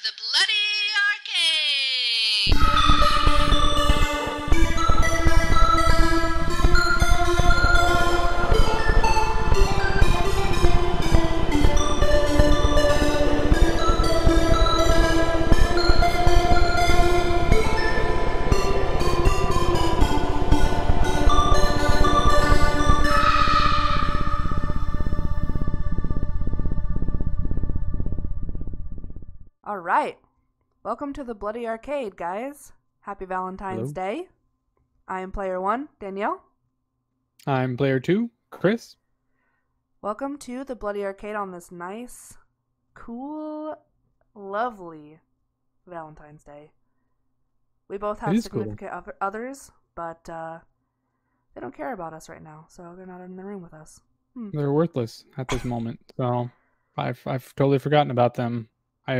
the Bloody Arcade! All right. Welcome to the Bloody Arcade, guys. Happy Valentine's Day. I am player 1, Danielle. I'm player 2, Chris. Welcome to the Bloody Arcade on this nice, cool, lovely Valentine's Day. We both have significant others, but they don't care about us right now, so they're not in the room with us. They're worthless at this moment, so I've totally forgotten about them.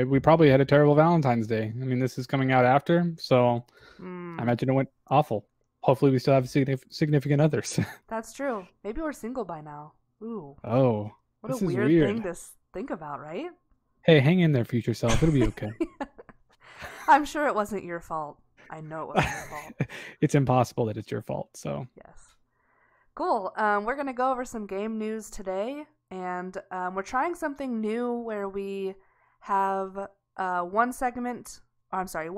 We probably had a terrible Valentine's Day. I mean, this is coming out after, so I imagine it went awful. Hopefully we still have significant others. That's true. Maybe we're single by now. Ooh. Oh, what a weird thing to think about, right? Hey, hang in there, future self. It'll be okay. I'm sure it wasn't your fault. I know it wasn't your fault. It's impossible that it's your fault, so. Yes. Cool. We're going to go over some game news today, and we're trying something new where we have one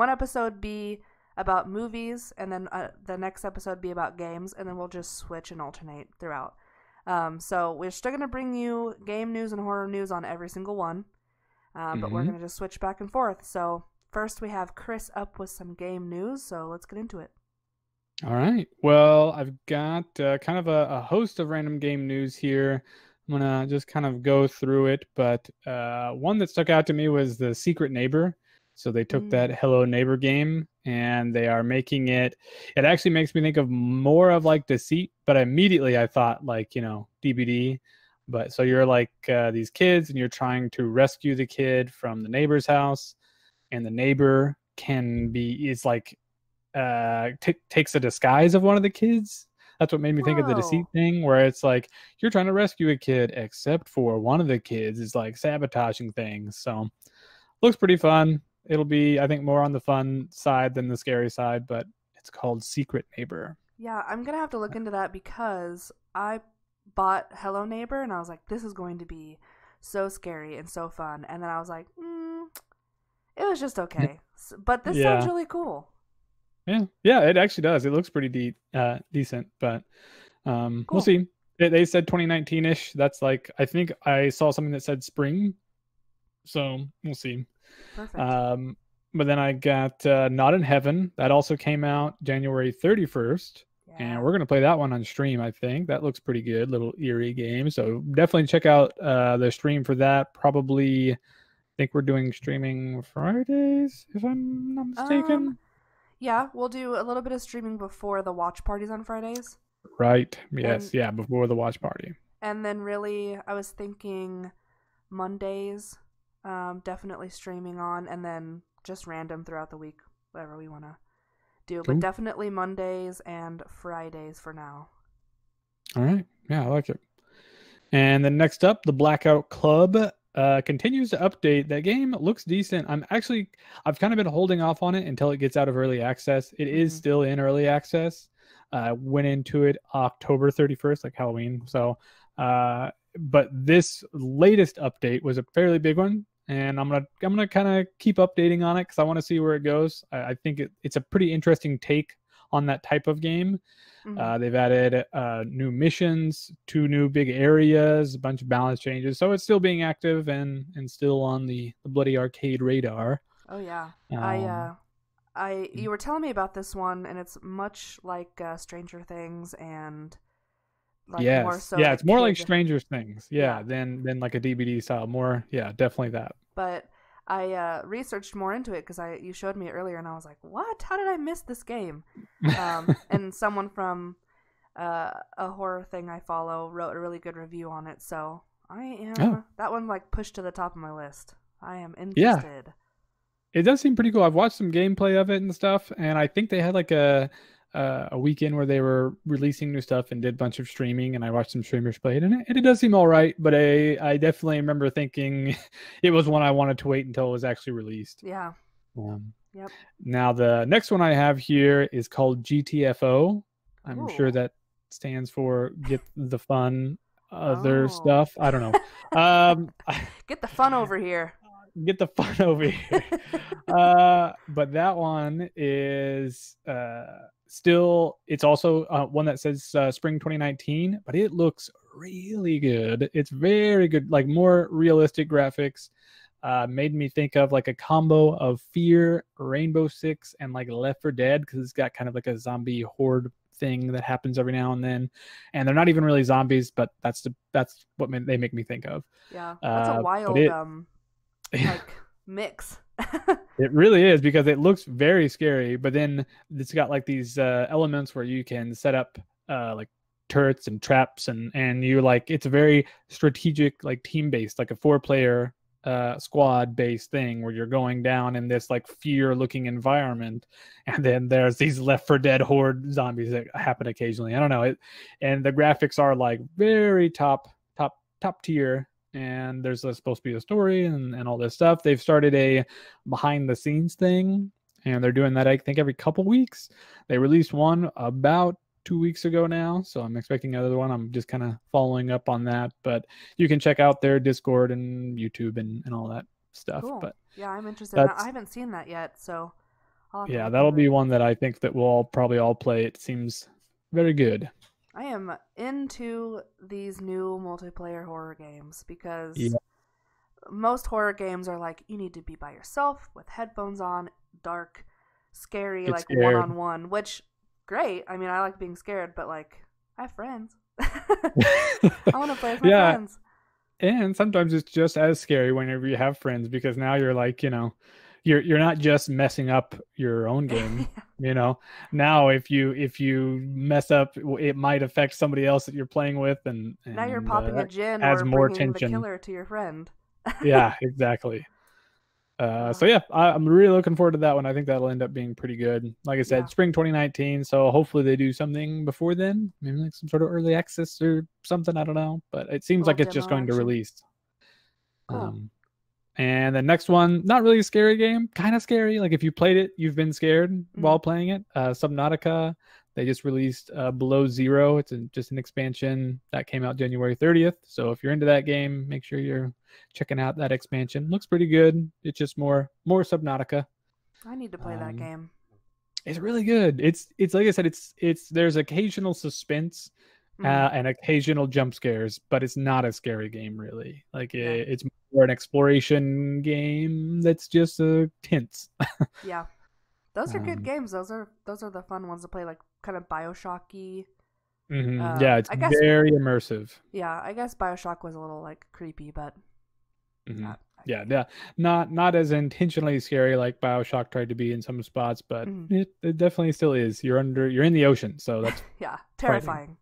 episode be about movies, and then the next episode be about games, and then we'll just switch and alternate throughout. So we're still going to bring you game news and horror news on every single one, but we're going to just switch back and forth. So first we have Chris up with some game news, so let's get into it. All right. Well, I've got kind of a host of random game news here. I'm going to just kind of go through it, but one that stuck out to me was the Secret Neighbor. So they took that Hello Neighbor game and they are making it actually makes me think of more of like Deceit, but immediately I thought like, DBD. But so you're like these kids and you're trying to rescue the kid from the neighbor's house, and the neighbor takes a disguise of one of the kids. That's what made me think of the Deceit thing, where it's like you're trying to rescue a kid, except for one of the kids is like sabotaging things. So looks pretty fun. It'll be, I think, more on the fun side than the scary side, but it's called Secret Neighbor. Yeah, I'm going to have to look into that because I bought Hello Neighbor and I was like, this is going to be so scary and so fun. And then I was like, it was just okay. But this sounds really cool. Yeah, it actually does. It looks pretty decent, but cool. We'll see. They said 2019-ish. That's like, I think I saw something that said spring, so we'll see. Perfect. But then I got Not in Heaven. That also came out January 31st, and we're going to play that one on stream, I think. That looks pretty good, little eerie game. So definitely check out the stream for that. Probably, I think we're doing streaming Fridays, if I'm not mistaken. Yeah, we'll do a little bit of streaming before the watch parties on Fridays. Right. Yes. Before the watch party. And then really, I was thinking Mondays, definitely streaming on, and then just random throughout the week, whatever we want to do. Cool. But definitely Mondays and Fridays for now. All right. Yeah, I like it. And then next up, the Blackout Club continues to update. That game looks decent. I've kind of been holding off on it until it gets out of early access. It is still in early access. Went into it October 31st, like Halloween. So, but this latest update was a fairly big one, and I'm gonna kind of keep updating on it because I want to see where it goes. I think it's a pretty interesting take on that type of game. They've added new missions, 2 new big areas, a bunch of balance changes. So it's still being active and still on the Bloody Arcade radar. Oh yeah. You were telling me about this one, and it's much like Stranger Things and more so. Yeah, it's more like Stranger Things. Yeah, than like a DBD style. More, definitely that. But I researched more into it because you showed me earlier, and I was like, "What? How did I miss this game?" And someone from a horror thing I follow wrote a really good review on it, so that one like pushed to the top of my list. I am interested. It does seem pretty cool. I've watched some gameplay of it and stuff, and I think they had like a a weekend where they were releasing new stuff and did a bunch of streaming, and I watched some streamers play it, and it does seem all right. But I definitely remember thinking it was one I wanted to wait until it was actually released. Yeah. Um, Yep. Now the next one I have here is called GTFO. I'm sure Ooh. that stands for Get the Fun Other Oh. Stuff. I don't know. Get the fun over here. Get the fun over here. But that one is still, it's also one that says spring 2019, but it looks really good. It's very good, like more realistic graphics. Made me think of like a combo of Fear, Rainbow Six, and like Left 4 Dead, because it's got kind of like a zombie horde thing that happens every now and then, and they're not even really zombies, but that's what they make me think of. Yeah, that's a wild like mix. It really is, because it looks very scary, but then it's got like these elements where you can set up like turrets and traps, and you like, it's a very strategic, like team based, like a 4-player squad based thing where you're going down in this like Fear looking environment, and then there's these Left 4 Dead horde zombies that happen occasionally. I don't know it, and the graphics are like very top tier, and there's supposed to be a story and all this stuff. They've started a behind the scenes thing, and they're doing that I think every couple weeks. They released one about 2 weeks ago now, so I'm expecting another one. I'm just kind of following up on that, but you can check out their Discord and YouTube and all that stuff. Cool. But yeah, I'm interested in that. I haven't seen that yet, so yeah, that'll be one that I think that we'll probably all play. It seems very good. I am into these new multiplayer horror games, because most horror games are like, you need to be by yourself with headphones on, dark, scary, like one-on-one, which great. I mean, I like being scared, but like, I have friends. I want to play with my friends. And sometimes it's just as scary whenever you have friends, because now you're like, you're not just messing up your own game. Now if you mess up, it might affect somebody else that you're playing with, and now you're popping a gin adds or more bringing tension. the killer to your friend. Yeah, exactly. So yeah, I'm really looking forward to that one. I think that'll end up being pretty good. Like I said, spring 2019. So hopefully they do something before then, maybe like some sort of early access or something. I don't know, but it seems like it's just going to release. Cool. And the next one, not really a scary game, kind of scary. Like if you played it, you've been scared while playing it. Subnautica. They just released Below Zero. It's just an expansion that came out January 30th. So if you're into that game, make sure you're checking out that expansion. Looks pretty good. It's just more Subnautica. I need to play that game. It's really good. It's like I said, it's there's occasional suspense and occasional jump scares, but it's not a scary game really. Like it's more an exploration game that's just tense. Yeah. Those are good games. Those are the fun ones to play, like kind of BioShock-y. Yeah, it's very immersive. Yeah, I guess BioShock was a little like creepy, but not as intentionally scary like BioShock tried to be in some spots, but it definitely still is. You're in the ocean, so that's yeah, terrifying.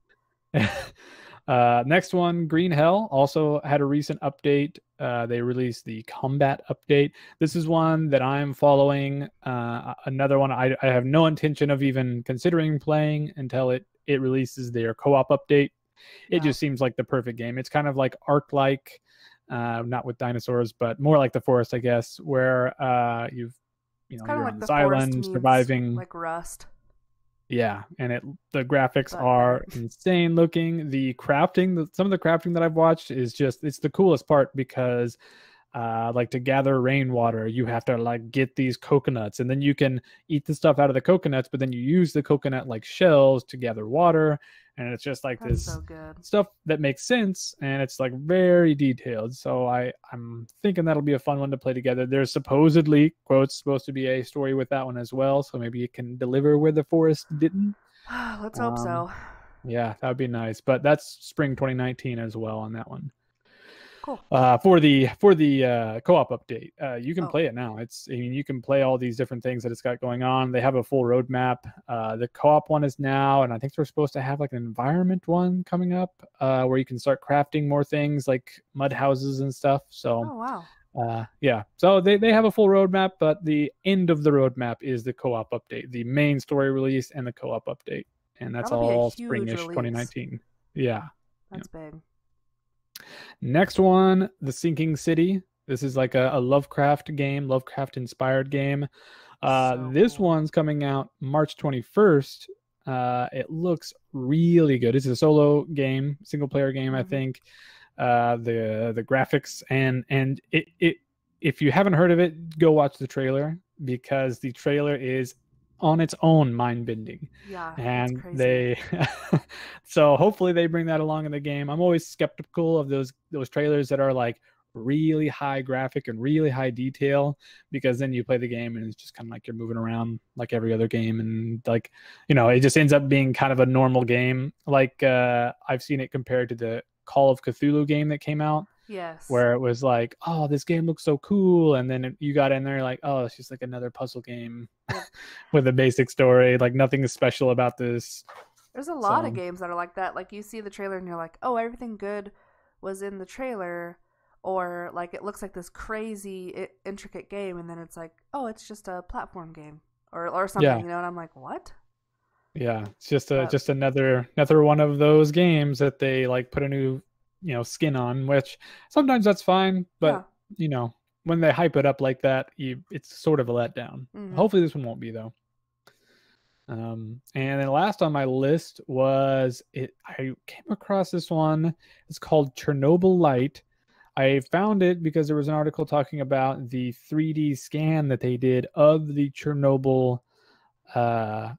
Next one, Green Hell, also had a recent update. They released the combat update. This is one that I'm following. Another one I have no intention of even considering playing until it releases their co-op update. It just seems like the perfect game. It's kind of like Ark-like, not with dinosaurs, but more like The Forest, I guess, where you're like on this island surviving, like Rust. Yeah, and the graphics are insane looking. The crafting, some of the crafting that I've watched is it's the coolest part, because like to gather rainwater, you have to like get these coconuts, and then you can eat the stuff out of the coconuts, but then you use the coconut like shells to gather water, and it's just like this stuff that makes sense, and it's like very detailed. So I'm thinking that'll be a fun one to play together. There's supposedly, quotes, supposed to be a story with that one as well, so maybe it can deliver where The Forest didn't. Let's hope so. Yeah, that would be nice. But that's spring 2019 as well on that one. Cool. For the co-op update, you can play it now. You can play all these different things that it's got going on. They have a full roadmap. The co-op one is now, and I think they're supposed to have like an environment one coming up, where you can start crafting more things like mud houses and stuff. So, oh wow, Yeah, so they have a full roadmap, but the end of the roadmap is the co-op update, the main story release and the co-op update, and that's That'll be a all huge springish release. 2019. Yeah. Yeah. That's big. Next one, The Sinking City. This is like a Lovecraft game, Lovecraft inspired game. So This cool. one's coming out March 21st. It looks really good. It's a solo game, single player game, I Hmm. think. The graphics and it if you haven't heard of it, go watch the trailer because the trailer is on its own mind bending. Yeah, it's And crazy. they so hopefully they bring that along in the game. I'm always skeptical of those trailers that are like really high graphic and really high detail, because then you play the game and it's just kind of like you're moving around like every other game, and like, it just ends up being kind of a normal game. Like I've seen it compared to the Call of Cthulhu game that came out, Yes. where it was like, oh, this game looks so cool, and then you got in there like, oh, it's just like another puzzle game Yep. with a basic story, like nothing is special about this. There's a lot of So games that are like that. Like you see the trailer and you're like, "Oh, everything good was in the trailer," or like it looks like this crazy intricate game, and then it's like, "Oh, it's just a platform game," or something, yeah, you know. And I'm like, "What?" yeah, it's just a But just another one of those games that they like put a new skin on, which sometimes that's fine, yeah. but when they hype it up like that, it's sort of a letdown. Hmm. Hopefully this one won't be though. And then last on my list was it. I came across this one. It's called Chernobyl Light. I found it because there was an article talking about the 3D scan that they did of the Chernobyl uh,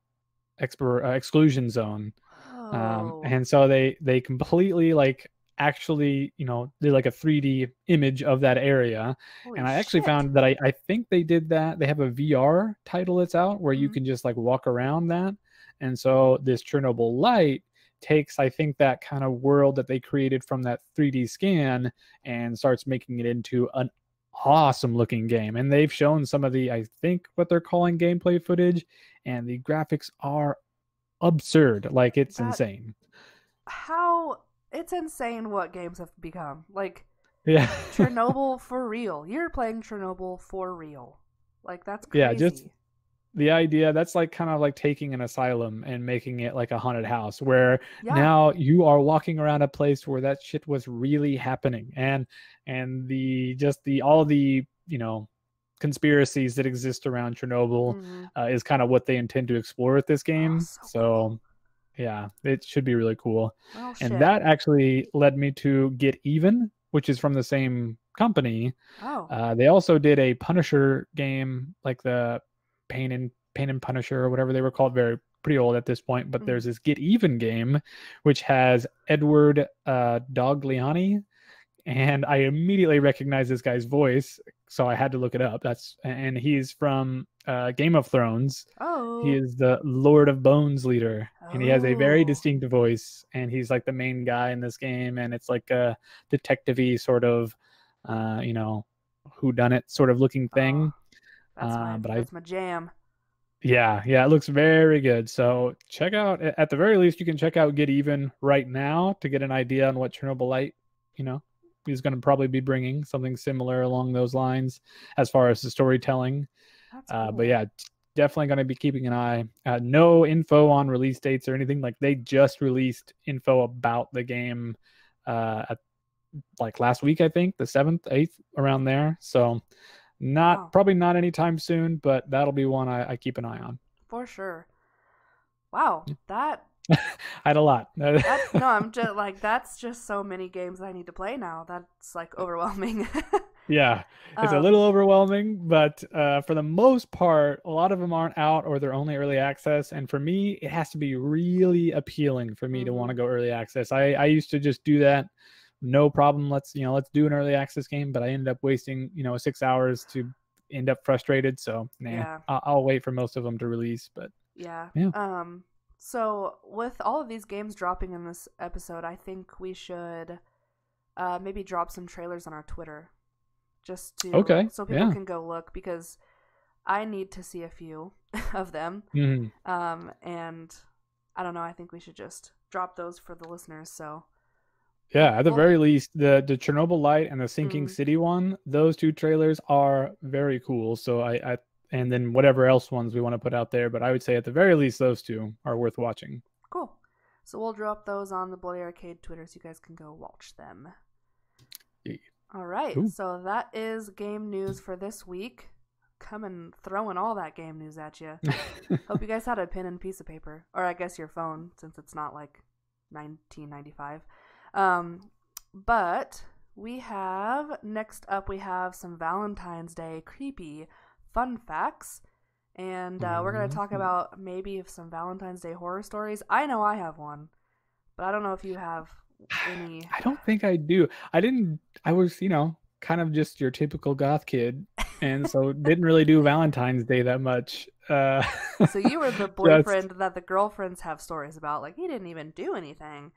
exclusion zone. Oh, And so they completely like actually did like a 3D image of that area. holy And I actually shit! found that I think they did that. They have a VR title that's out where you Hmm. can just like walk around that. And so this Chernobyl Light takes, I think, that kind of world that they created from that 3D scan and starts making it into an awesome looking game. And they've shown some of the, I think, what they're calling gameplay footage, and the graphics are absurd. Like, it's That insane. how it's insane what games have become. Like Yeah. Chernobyl for real. You're playing Chernobyl for real. Like that's Yeah, just crazy. the idea that's like kind of like taking an asylum and making it like a haunted house, where Yeah. now you are walking around a place where that shit was really happening, and the just the all the conspiracies that exist around Chernobyl Hmm. is kind of what they intend to explore with this Oh, game. so cool. So yeah, it should be really cool. Well, And shit. that actually led me to Get Even, which is from the same company. Oh. They also did a Punisher game, like the Pain and Punisher or whatever they were called. Very pretty old at this point, but Hmm. there's this Get Even game, which has Edward Dogliani, and I immediately recognized this guy's voice, so I had to look it up. And he's from Game of Thrones. He Oh. is the Lord of Bones leader, and he has a very Oh. distinct voice. And he's like the main guy in this game, and it's like a detective-y sort of, who done it sort of looking Oh. thing. But I That's my jam. yeah, it looks very good. So check out, at the very least, you can check out Get Even right now to get an idea on what Chernobyl Light, you know, is going to probably be bringing something similar along those lines as far as the storytelling. That's But cool. yeah, definitely going to be keeping an eye. No info on release dates or anything. Like, they just released info about the game at like last week, I think, the 7th, 8th, around there. So Wow. probably not anytime soon, but that'll be one I keep an eye on. For sure. Wow. I had a lot. That's no, I'm just like that's just so many games I need to play now. That's like overwhelming. Yeah, it's a um little overwhelming, but for the most part, a lot of them aren't out or they're only early access. And for me, it has to be really appealing for me to want mhm. to go early access. I used to just do that, no problem. Let's do an early access game, but I ended up wasting 6 hours to end up frustrated. So nah, Yeah. I'll wait for most of them to release. But Yeah. yeah, So with all of these games dropping in this episode, I think we should maybe drop some trailers on our Twitter just to okay, so people yeah. can go look because I need to see a few of them. Mhm. And I don't know, I think we should just drop those for the listeners. So Yeah, at the Well, very least, the Chernobyl Light and the Sinking mm, City one, those two trailers are very cool. So I and then whatever else ones we want to put out there, but I would say at the very least those two are worth watching. cool. So we'll drop those on the Bloody Arcade Twitter so you guys can go watch them. Yeah. All right, Cool. so that is game news for this week. Coming throwing all that game news at you. Hope you guys had a pen and piece of paper, or I guess your phone, since it's not like 1995. But we have next up we have some Valentine's Day creepy fun facts, and we're gonna talk about maybe some Valentine's Day horror stories. I know I have one, but I don't know if you have any. I don't think I do. I was, kind of just your typical goth kid, and so didn't really do Valentine's Day that much. So you were the boyfriend that the girlfriends have stories about, like he didn't even do anything.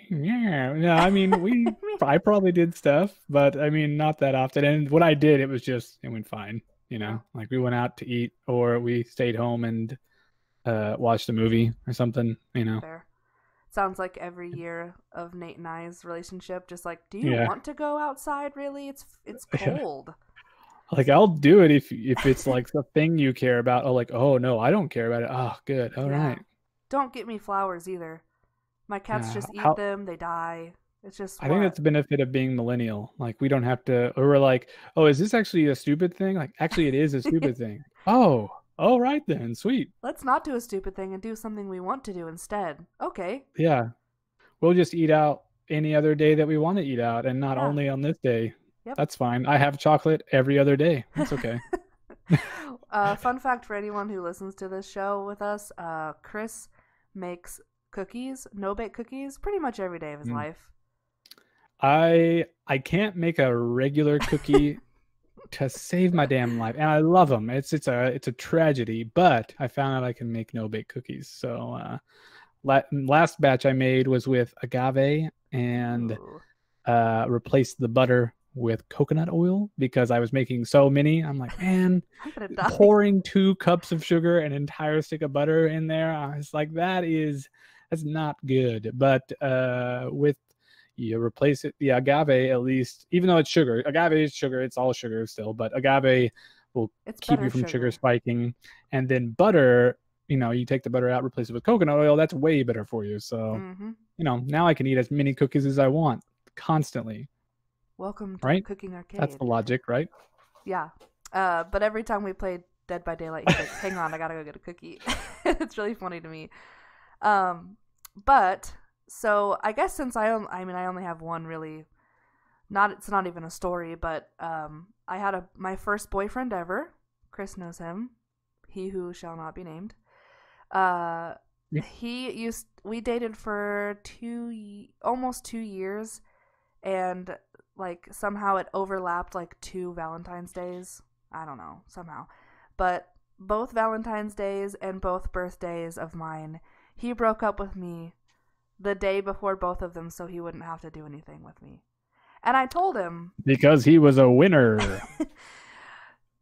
Yeah, no, I mean, I probably did stuff, but I mean, not that often. And when I did, it went fine. Like we went out to eat or we stayed home and watched a movie or something. Fair. Sounds like every year of Nate and I's relationship, just like, do you Yeah. want to go outside? Really, it's cold. Like I'll do it if it's like the thing you care about. Oh, like, oh no, I don't care about it. Oh, good, all right. Don't get me flowers either. My cats just eat them; they die. It's just. I think that's the benefit of being millennial. Like we don't have to, or we're like, oh, is this actually a stupid thing? Like, actually, it is a stupid thing. Oh, all right then, sweet. Let's not do a stupid thing and do something we want to do instead. Okay. Yeah, we'll just eat out any other day that we want to eat out, and not only on this day. Yep. That's fine. I have chocolate every other day. That's okay. Fun fact for anyone who listens to this show with us: Chris makes cookies, no-bake cookies, pretty much every day of his life. I can't make a regular cookie to save my damn life, and I love them. It's a tragedy, but I found out I can make no-bake cookies. So last batch I made was with agave and replaced the butter with coconut oil because I was making so many. I'm like, man, pouring 2 cups of sugar, an entire stick of butter in there. I was like, that's not good. But with you replace it, the agave, at least, even though it's sugar, agave is sugar, it's all sugar still, but agave will keep you from sugar spiking. And then butter, you take the butter out, replace it with coconut oil, that's way better for you. So, now I can eat as many cookies as I want constantly. Welcome to Cooking Arcade. That's the logic, right? Yeah. But every time we played Dead by Daylight, he's like, hang on, I gotta go get a cookie. It's really funny to me. But so I guess since I only have one really, it's not even a story, but I had my first boyfriend ever. Chris knows him. He who shall not be named. We dated for almost 2 years, and like somehow it overlapped like 2 Valentine's days. I don't know, somehow. But both Valentine's days and both birthdays of mine, he broke up with me the day before both of them so he wouldn't have to do anything with me. And I told him. Because he was a winner.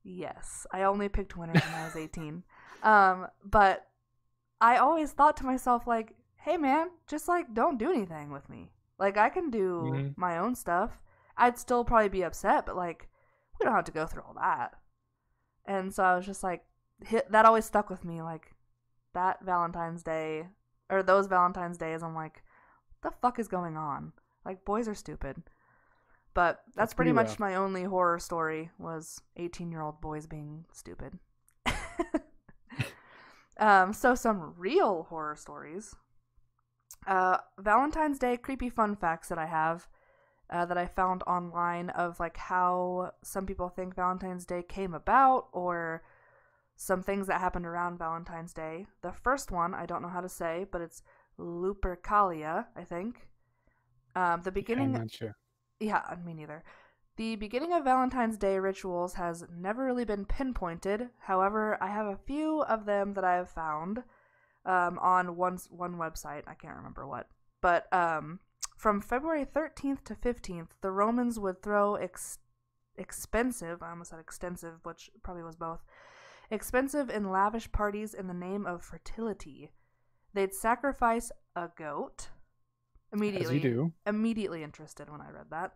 Yes, I only picked winners when I was 18. But I always thought to myself, like, hey man, just like don't do anything with me. Like I can do my own stuff. I'd still probably be upset, but like we don't have to go through all that. And so I was just like, that always stuck with me. Like that Valentine's Day or those Valentine's days, I'm like, what the fuck is going on? Like boys are stupid. But that's pretty much my only horror story was 18-year-old boys being stupid. So some real horror stories. Valentine's Day creepy fun facts that I have that I found online of like how some people think Valentine's Day came about or some things that happened around Valentine's Day. The first one, I don't know how to say, but it's Lupercalia, I think. The beginning... I'm not sure. Yeah, me neither. The beginning of Valentine's Day rituals has never really been pinpointed. However, I have a few of them that I have found on one website. I can't remember what. But from February 13th to 15th, the Romans would throw expensive, I almost said extensive, which probably was both, expensive and lavish parties in the name of fertility. They'd sacrifice a goat, As you do. Immediately interested when I read that.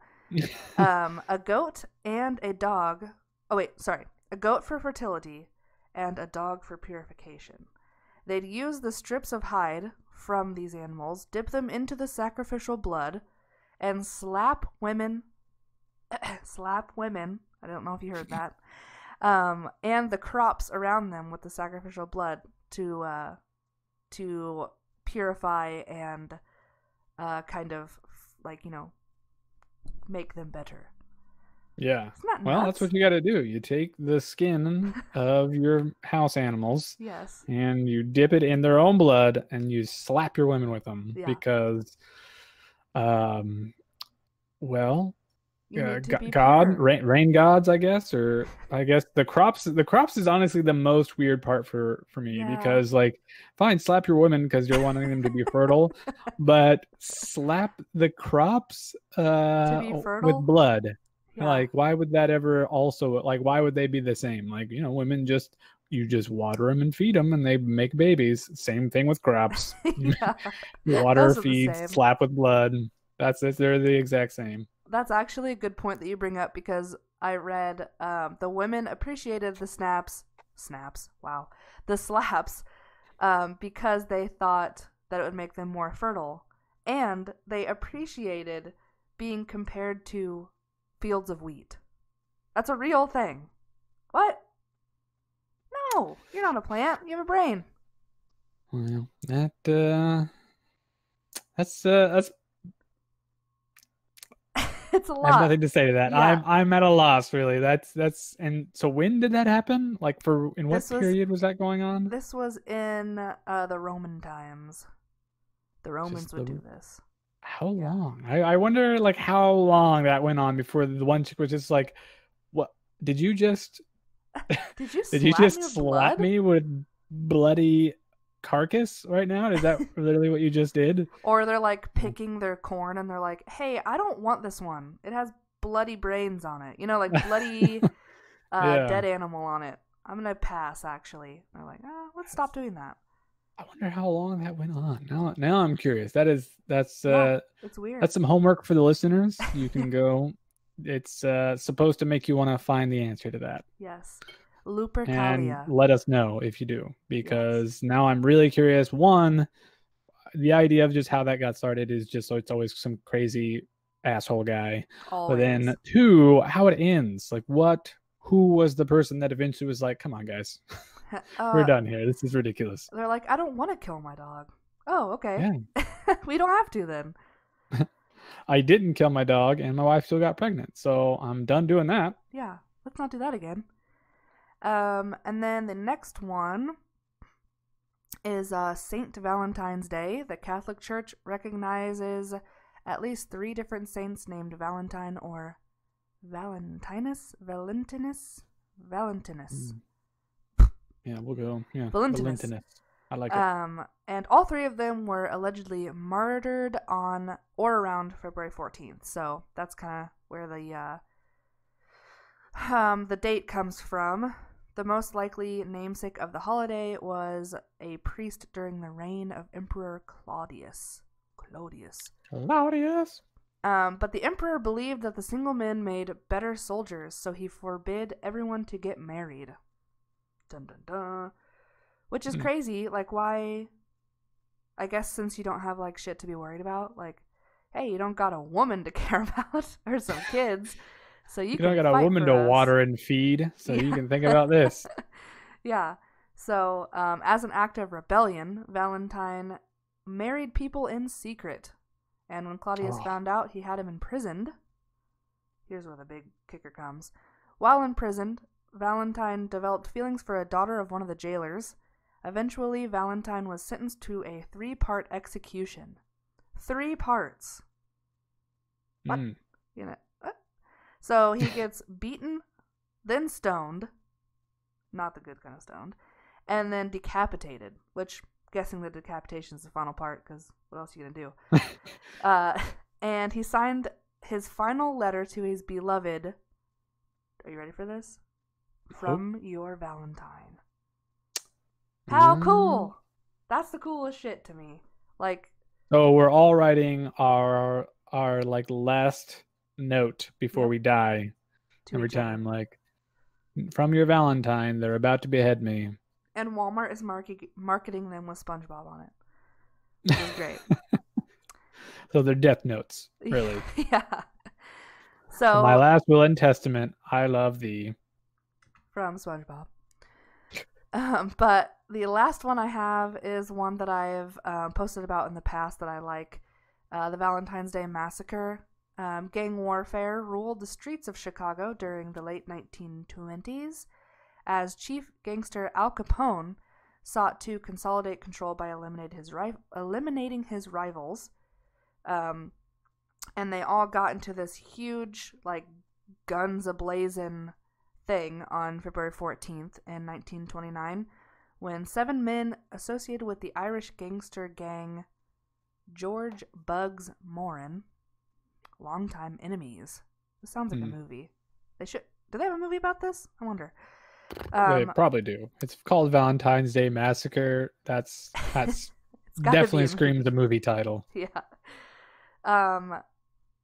A goat and a dog. Oh, wait, sorry. A goat for fertility and a dog for purification. They'd use the strips of hide from these animals, dip them into the sacrificial blood, and slap women. Slap women. I don't know if you heard that. And the crops around them with the sacrificial blood to purify and kind of like, make them better. Yeah. Isn't that Well, nuts? that's what you got to do. You take the skin of your house animals Yes. and you dip it in their own blood and you slap your women with them Yeah. because, well, You need to be God, pure. rain gods, I guess, or I guess the crops is honestly the most weird part for me Yeah. because, like, fine, slap your women because you're wanting them to be fertile, but slap the crops To be fertile? with blood. Yeah. Like, why would that ever also, like, why would they be the same? Like, women you just water them and feed them and they make babies. Same thing with crops. Yeah. You water, Those are the feed, same. slap with blood. That's it. They're the exact same. That's actually a good point that you bring up because I read the women appreciated the the slaps, because they thought that it would make them more fertile, and they appreciated being compared to fields of wheat. That's a real thing. What? No, you're not a plant. You have a brain. Well, that's It's a I have lot. nothing to say to that. Yeah. I'm at a loss, really. That's and so when did that happen? Like in what This was- period was that going on? This was in the Roman times. The Romans would do this. How long? I wonder, like, how long that went on before the one chick was just like, "What? Did you just Did you did you slap me just with slap blood? me with bloody carcass right now? Is that literally what you just did?" Or they're like picking their corn and they're like, "Hey, I don't want this one. It has bloody brains on it. Like bloody Yeah. dead animal on it. I'm gonna pass, actually." And they're like, let's stop doing that. I wonder how long that went on. Now I'm curious. That's It's weird. that's some homework for the listeners. You can go. It's supposed to make you want to find the answer to that. Yes. And Lupercalia. let us know if you do, because now I'm really curious. One, the idea of just how that got started is just so it's always some crazy asshole guy. Always. But then two, how it ends. Like who was the person that eventually was like, come on, guys, we're done here. This is ridiculous. They're like, I don't want to kill my dog. Oh, okay. Yeah. We don't have to then. I didn't kill my dog and my wife still got pregnant. So I'm done doing that. Yeah. Let's not do that again. And then the next one is Saint Valentine's Day. The Catholic Church recognizes at least 3 different saints named Valentine or Valentinus. Yeah, we'll go. Yeah, Valentinus. I like it. And all 3 of them were allegedly martyred on or around February 14th. So that's kind of where the date comes from. The most likely namesake of the holiday was a priest during the reign of Emperor Claudius. But the emperor believed that the single men made better soldiers, so he forbid everyone to get married. Dun dun dun. Which is crazy. Like, why? I guess since you don't have, like, shit to be worried about. Like, hey, you don't got a woman to care about or some kids. So you don't can got a fight woman for to us. water and feed, so you can think about this. Yeah. So, as an act of rebellion, Valentine married people in secret. And when Claudius found out, he had him imprisoned. Here's where the big kicker comes. While imprisoned, Valentine developed feelings for a daughter of one of the jailers. Eventually, Valentine was sentenced to a 3-part execution. 3 parts. What? What? So he gets beaten, then stoned. Not the good kind of stoned. And then decapitated, which, guessing the decapitation is the final part, because what else are you going to do? And he signed his final letter to his beloved. Are you ready for this? From your Valentine. How cool! That's the coolest shit to me. Like, So we're all writing our like last note before Yep. we die To every each other. time. Like, from your Valentine, they're about to behead me. And Walmart is marketing them with SpongeBob on it. Which is great. So they're death notes, really. Yeah. So my So, last will and testament, I love thee. from SpongeBob. But the last one I have is one that I've posted about in the past that I like. The Valentine's Day Massacre. Gang warfare ruled the streets of Chicago during the late 1920s as chief gangster Al Capone sought to consolidate control by eliminating his rivals. And they all got into this huge, like, guns ablazing thing on February 14th in 1929 when 7 men associated with the Irish gangster gang George Bugs Moran, longtime enemies. This sounds like a movie. They should. Do they have a movie about this? I wonder. They probably do. It's called Valentine's Day Massacre. That's definitely screams a movie title. Yeah.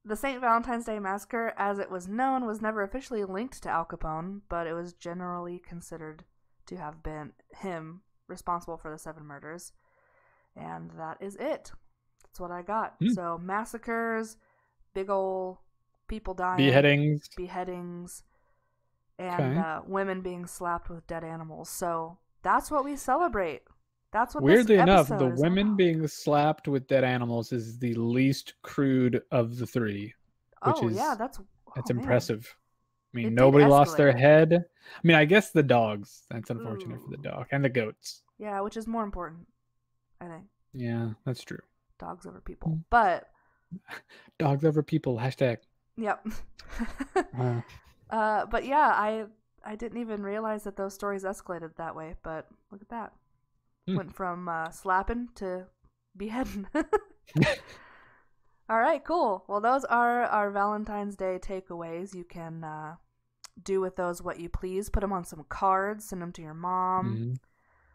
The St. Valentine's Day Massacre, as it was known, was never officially linked to Al Capone, but it was generally considered to have been him responsible for the 7 murders. And that is it. That's what I got. So massacres, big ol' people dying, beheadings, and women being slapped with dead animals. So that's what we celebrate. That's what Weirdly this enough, episode the is women about. being slapped with dead animals is the least crude of the 3, which is that's impressive. I mean, It did nobody lost their escalate. head. I mean, I guess the dogs. That's unfortunate for the dog and the goats. Yeah, which is more important, I think. Yeah, that's true. Dogs over people. But dogs over people. #. Yep. But yeah, I didn't even realize that those stories escalated that way. But look at that. Went from slapping to beheading. All right, cool. Well, those are our Valentine's Day takeaways. You can do with those what you please. Put them on some cards. Send them to your mom.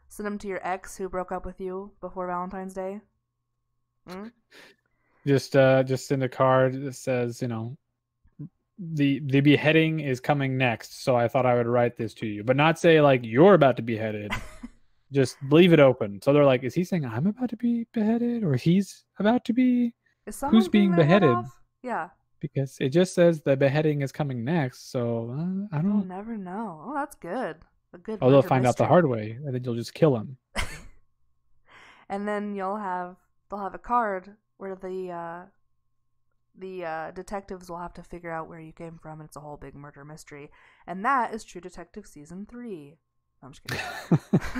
Send them to your ex who broke up with you before Valentine's Day. Just send a card that says, the beheading is coming next, so I thought I would write this to you, but not say like you're about to be beheaded. Just leave it open. So they're like, is he saying I'm about to be beheaded, or he's about to be? Who's being beheaded? Yeah. Because it just says the beheading is coming next, so I don't. You'll never know. Oh, that's good. A good. Oh, they'll find out the hard way, and then you'll just kill him. And then they'll have a card where the detectives will have to figure out where you came from, and it's a whole big murder mystery. And that is True Detective Season 3. I'm just kidding.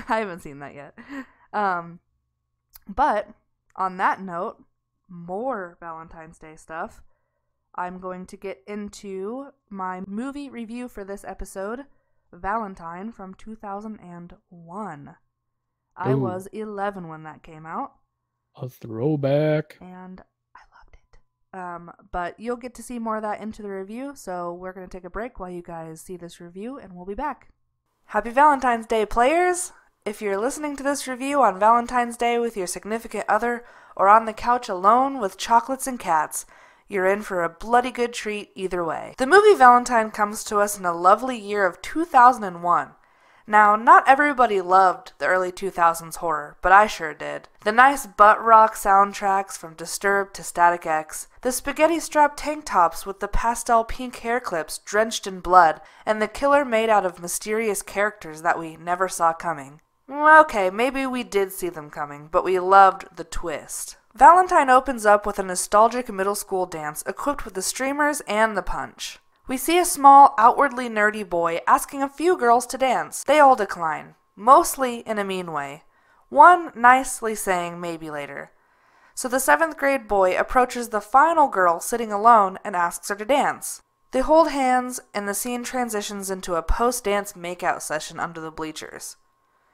I haven't seen that yet. But on that note, more Valentine's Day stuff. I'm going to get into my movie review for this episode, Valentine from 2001. I was 11 when that came out. A throwback. And I loved it. But you'll get to see more of that into the review, so we're going to take a break while you guys see this review, and we'll be back. Happy Valentine's Day, players! If you're listening to this review on Valentine's Day with your significant other, or on the couch alone with chocolates and cats, you're in for a bloody good treat either way. The movie Valentine comes to us in a lovely year of 2001. Now, not everybody loved the early 2000s horror, but I sure did. The nice butt rock soundtracks from Disturbed to Static X, the spaghetti-strapped tank tops with the pastel pink hair clips drenched in blood, and the killer made out of mysterious characters that we never saw coming. Okay, maybe we did see them coming, but we loved the twist. Valentine opens up with a nostalgic middle school dance equipped with the streamers and the punch. We see a small, outwardly nerdy boy asking a few girls to dance. They all decline, mostly in a mean way. One nicely saying maybe later. So the 7th grade boy approaches the final girl sitting alone and asks her to dance. They hold hands, and the scene transitions into a post-dance makeout session under the bleachers.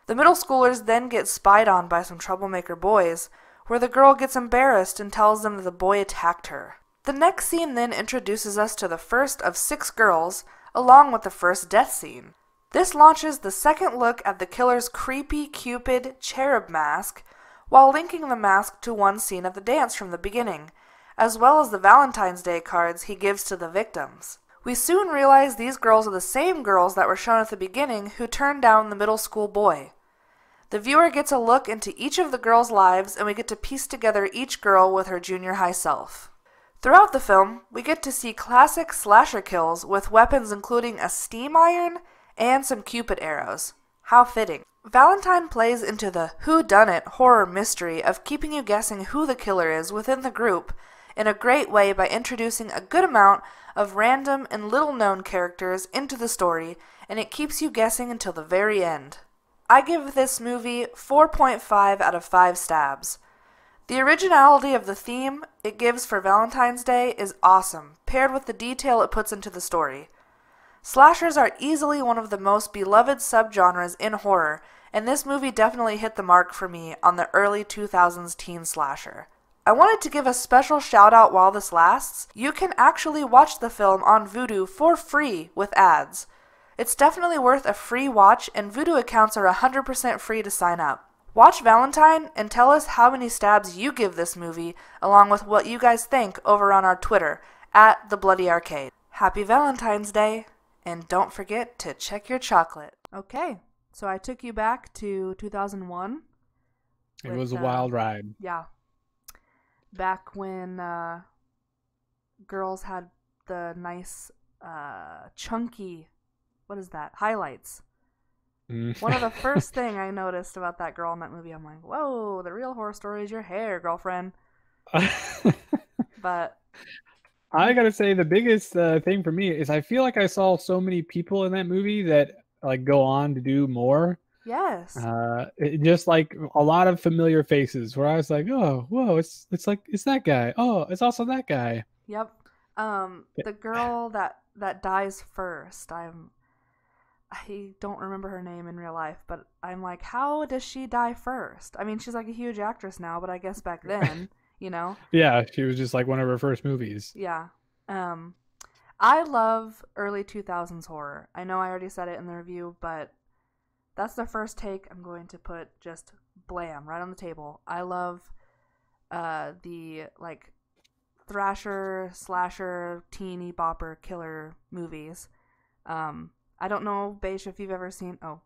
The middle schoolers then get spied on by some troublemaker boys, where the girl gets embarrassed and tells them that the boy attacked her. The next scene then introduces us to the first of 6 girls, along with the first death scene. This launches the second look at the killer's creepy Cupid cherub mask, while linking the mask to one scene of the dance from the beginning, as well as the Valentine's Day cards he gives to the victims. We soon realize these girls are the same girls that were shown at the beginning who turned down the middle school boy. The viewer gets a look into each of the girls' lives, and we get to piece together each girl with her junior high self. Throughout the film, we get to see classic slasher kills with weapons including a steam iron and some Cupid arrows. How fitting. Valentine plays into the whodunit horror mystery of keeping you guessing who the killer is within the group in a great way by introducing a good amount of random and little-known characters into the story, and it keeps you guessing until the very end. I give this movie 4.5 out of 5 stabs. The originality of the theme it gives for Valentine's Day is awesome, paired with the detail it puts into the story. Slashers are easily one of the most beloved subgenres in horror, and this movie definitely hit the mark for me on the early 2000s teen slasher. I wanted to give a special shout out while this lasts. You can actually watch the film on Vudu for free with ads. It's definitely worth a free watch, and Vudu accounts are 100% free to sign up. Watch Valentine and tell us how many stabs you give this movie, along with what you guys think over on our Twitter, @TheBloodyArcade. Happy Valentine's Day, and don't forget to check your chocolate. Okay, so I took you back to 2001. It was a wild ride. Yeah. Back when girls had the nice, chunky, what is that, highlights. One of the first thing I noticed about that girl in that movie, I'm like, whoa, the real horror story is your hair, girlfriend. But I gotta say, the biggest thing for me is I feel like I saw so many people in that movie that like go on to do more. yes. Just like a lot of familiar faces where I was like, oh, whoa, it's like, it's that guy. Oh, it's also that guy. Yep. The girl that dies first, I don't remember her name in real life, but I'm like, how does she die first? I mean, she's like a huge actress now, but I guess back then, you know? Yeah, she was just like one of her first movies. Yeah. I love early 2000s horror. I know I already said it in the review, but that's the first take I'm going to put just blam right on the table. I love the like thrasher, slasher, teeny bopper killer movies. I don't know, Beige, if you've ever seen... Oh,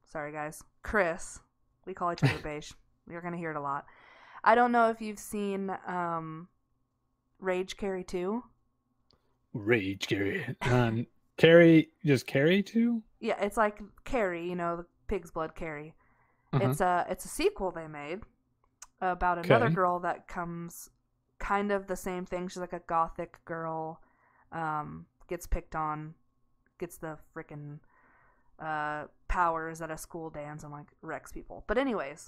sorry, guys. Chris. We call each other Beige. You're going to hear it a lot. I don't know if you've seen Rage Carrie 2. Rage Carrie. Carrie, just Carrie 2? Yeah, it's like Carrie, you know, the pig's blood Carrie. It's a sequel they made about another girl that comes kind of the same thing. She's like a gothic girl, gets picked on, gets the frickin' powers at a school dance and like wrecks people. But anyways,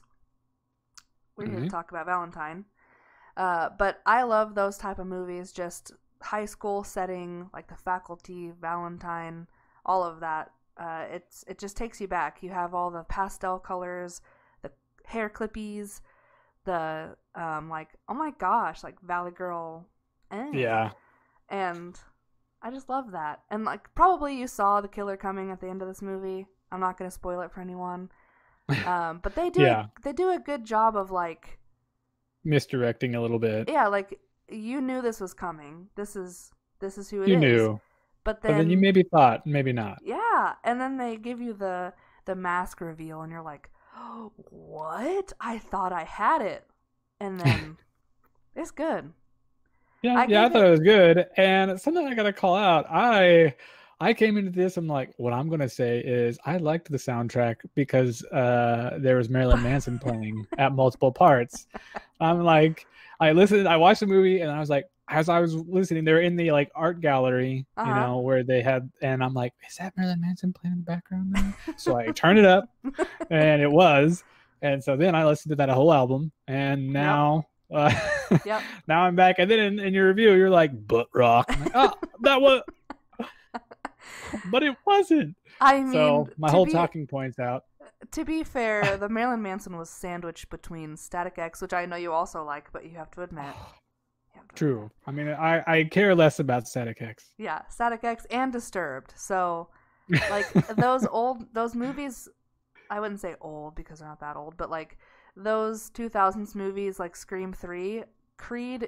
we're here to talk about Valentine. But I love those type of movies, just high school setting, like The Faculty, Valentine, all of that. It just takes you back. You have all the pastel colors, the hair clippies, the like, oh my gosh, like Valley Girl. Yeah. And I just love that. And like, probably you saw the killer coming at the end of this movie. I'm not going to spoil it for anyone. But they do a good job of like misdirecting a little bit. Yeah, like you knew this was coming. This is who it is. You knew. But then you maybe thought, maybe not. Yeah, and then they give you the mask reveal, and you're like, oh, what? I thought I had it. And then it's good. Yeah, I thought it was good. And something I got to call out, I came into this, I'm like, what I'm going to say is I liked the soundtrack because there was Marilyn Manson playing at multiple parts. I'm like, I watched the movie, and I was like, as I was listening, they were in the like art gallery, you know, where they had, and I'm like, is that Marilyn Manson playing in the background there? So I turned it up, and it was. And so then I listened to that whole album, and now... now I'm back, and then in your review you're like, butt rock. I'm like, oh, that was but it wasn't. I mean, so my whole talking points out. To be fair, the Marilyn Manson was sandwiched between Static X, which I know you also like, but you have to admit. True. I mean, I care less about Static X. Yeah, Static X and Disturbed. So like those movies, I wouldn't say old because they're not that old, but like those 2000s movies like Scream 3, Creed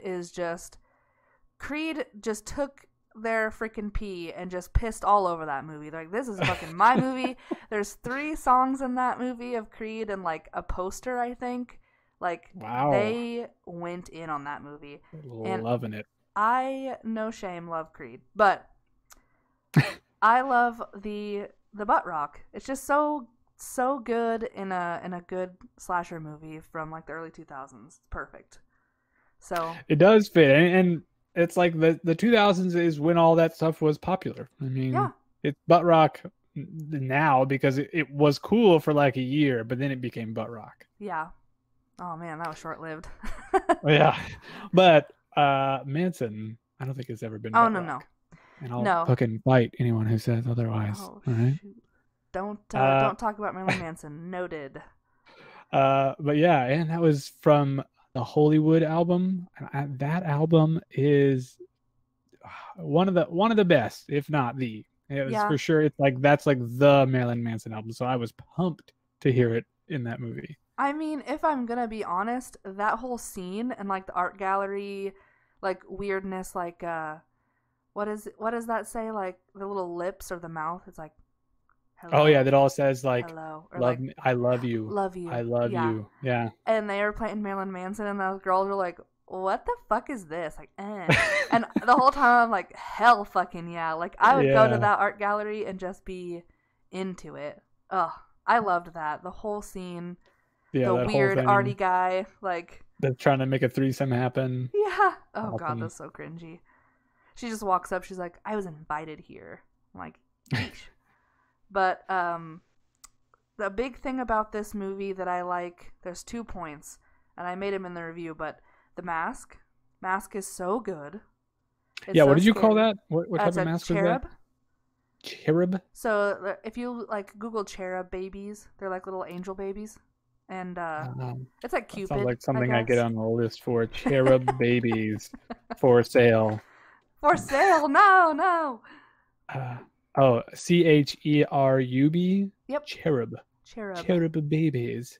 just took their freaking pee and just pissed all over that movie. They're like, this is fucking my movie. There's 3 songs in that movie of Creed and like a poster, I think. Like, Wow. they went in on that movie. And Loving it. I, no shame, love Creed. But I love the butt rock. It's just so good in a good slasher movie from like the early 2000s. It's perfect. So it does fit, and it's like the 2000s is when all that stuff was popular. I mean, yeah, it's butt rock now because it was cool for like a year, but then it became butt rock. yeah. Oh man, that was short lived. Yeah, but Manson, I don't think has ever been. Oh butt no, rock. no. And I'll No. fucking fight anyone who says otherwise. Oh, all right. shoot. Don't talk about Marilyn Manson. Noted. But yeah, and that was from the Hollywood album. And that album is one of the best, if not the. It was for sure. It's like that's like the Marilyn Manson album. So I was pumped to hear it in that movie. I mean, if I'm gonna be honest, that whole scene and like the art gallery, like weirdness, like what does that say? Like the little lips or the mouth? It's like, hello, oh yeah, that all says like, hello, or love like, me, I love you, love you, I love you, yeah. And they were playing Marilyn Manson, and those girls were like, what the fuck is this? Like, and the whole time I'm like, hell fucking yeah. Like, I would go to that art gallery and just be into it. Ugh, I loved that. The whole scene. Yeah, the weird arty guy, like they're trying to make a threesome happen. Yeah. Oh god, that's so cringy. She just walks up. She's like, "I was invited here." I'm like, eesh. But the big thing about this movie that I like, there's 2 points, and I made them in the review. But the mask is so good. It's what did you call that? What type of mask was that? Cherub. So if you like Google cherub babies, they're like little angel babies. And it's like Cupid. Sounds like something I get on the list for cherub babies for sale. For sale? No. CHERUB. Yep. Cherub. Cherub babies.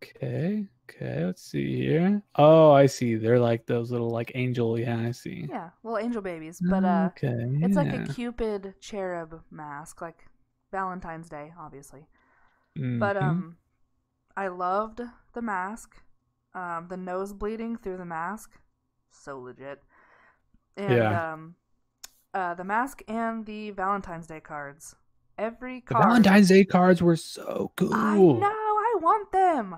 Okay. Let's see here. Oh, I see. They're like those little like angel. Yeah, I see. Yeah, little angel babies. But it's like a Cupid cherub mask, like Valentine's Day, obviously. Mm-hmm. But I loved the mask. The nose bleeding through the mask, so legit. And the mask and the Valentine's Day cards. Every card. The Valentine's Day cards were so cool. I know. I want them.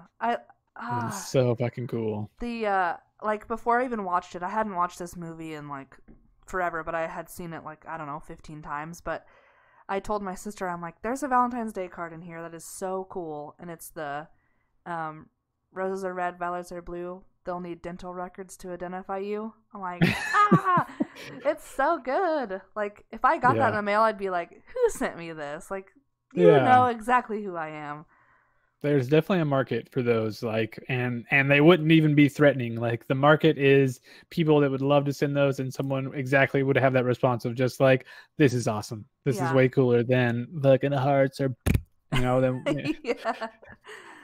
So fucking cool. The like before I even watched it, I hadn't watched this movie in like forever, but I had seen it like, I don't know, 15 times. But I told my sister, I'm like, there's a Valentine's Day card in here that is so cool, and it's the roses are red, violets are blue. They'll need dental records to identify you. I'm like, it's so good. Like, if I got that in the mail, I'd be like, who sent me this? Like, you know exactly who I am. There's definitely a market for those, like, and they wouldn't even be threatening. Like, the market is people that would love to send those, and someone exactly would have that response of just like, this is awesome. This is way cooler than fucking hearts or, you know, them.